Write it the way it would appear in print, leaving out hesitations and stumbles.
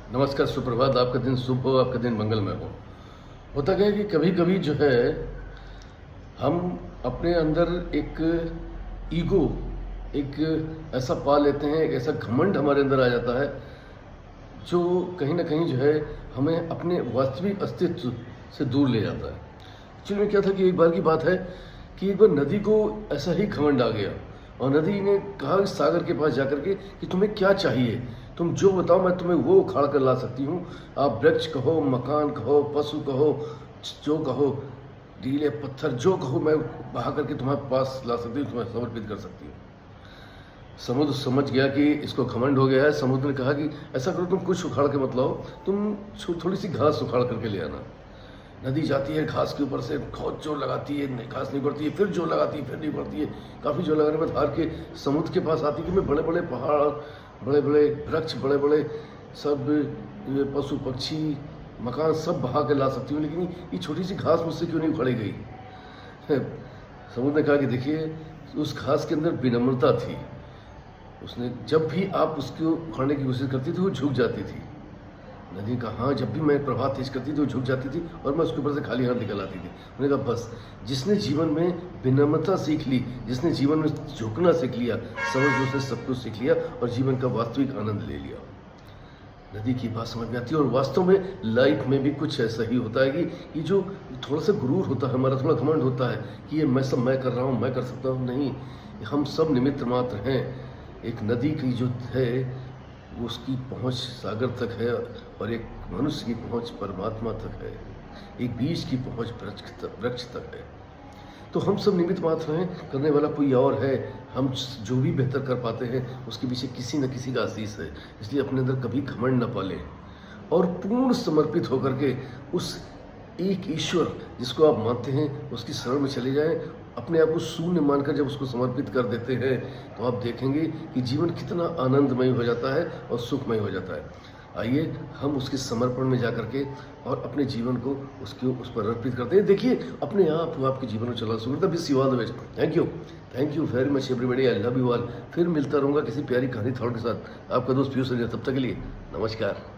नमस्कार, सुप्रभात। आपका दिन शुभ हो, आपका दिन मंगलमय हो। होता क्या है कि कभी कभी जो है हम अपने अंदर एक ईगो, एक ऐसा पा लेते हैं, एक ऐसा घमंड हमारे अंदर आ जाता है जो कहीं ना कहीं जो है हमें अपने वास्तविक अस्तित्व से दूर ले जाता है। एक्चुअली में क्या था कि एक बार की बात है कि एक बार नदी को ऐसा ही घमंड आ गया और नदी ने कहा इस सागर के पास जाकर के कि तुम्हें क्या चाहिए, तुम जो बताओ मैं तुम्हें वो उखाड़ कर ला सकती हूँ। आप वृक्ष कहो, मकान कहो, पशु कहो, जो कहो, ढीले पत्थर जो कहो, मैं बहा करके तुम्हारे पास ला सकती हूँ, तुम्हें समर्पित कर सकती हूँ। समुद्र समझ गया कि इसको घमंड हो गया है। समुद्र ने कहा कि ऐसा करो, तुम कुछ उखाड़ के मत लाओ, तुम थोड़ी सी घास उखाड़ करके ले आना। नदी जाती है घास के ऊपर से, बहुत जोर लगाती है, घास नहीं पड़ती है, फिर जोर लगाती है, फिर नहीं पड़ती है। काफ़ी जोर लगाने के बाद हार के समुद्र के पास आती है कि मैं बड़े बड़े पहाड़, बड़े बड़े वृक्ष, बड़े बड़े सब ये पशु पक्षी, मकान सब बहा के ला सकती हूँ, लेकिन ये छोटी सी घास मुझसे क्यों नहीं उखाड़ी गई। समुद्र ने कहा कि देखिए, उस घास के अंदर विनम्रता थी। उसने जब भी आप उसको उखाड़ने की कोशिश करती थी वो झुक जाती थी। नदी ने कहा हाँ, जब भी मैं प्रभात तेज करती थी वो झुक जाती थी और मैं उसके ऊपर से खाली हाथ निकल आती थी। उन्होंने कहा बस, जिसने जीवन में विनम्रता सीख ली, जिसने जीवन में झुकना सीख लिया, समझ लो उसने सब कुछ सीख लिया और जीवन का वास्तविक आनंद ले लिया। नदी की बात समझ में आती है। और वास्तव में लाइफ में भी कुछ ऐसा ही होता है कि जो थोड़ा सा गुरूर होता है हमारा, थोड़ा घमंड होता है कि ये मैं सब मैं कर रहा हूँ, मैं कर सकता हूँ। नहीं, हम सब निमित्त मात्र हैं। एक नदी की जो है उसकी पहुंच सागर तक है और एक मनुष्य की पहुंच परमात्मा तक है, एक बीज की पहुंच वृक्ष तक है। तो हम सब निमित्त मात्र हैं, करने वाला कोई और है। हम जो भी बेहतर कर पाते हैं उसके पीछे किसी न किसी का आशीष है। इसलिए अपने अंदर कभी घमंड न पालें और पूर्ण समर्पित होकर के उस एक ईश्वर जिसको आप मानते हैं उसकी शरण में चले जाएं। अपने आप को शून्य मानकर जब उसको समर्पित कर देते हैं तो आप देखेंगे कि जीवन कितना आनंदमय हो जाता है और सुखमय हो जाता है। आइए हम उसके समर्पण में जा करके और अपने जीवन को उस पर अर्पित करते हैं। देखिए अपने आप वो आपके जीवन में चला शुरू करता है। Wish you all the best. Thank you very much everybody. I love you all. फिर मिलता रहूँगा किसी प्यारी कहानी थॉट के साथ। आपका दोस्त पीयूष संजय। तब तक के लिए नमस्कार।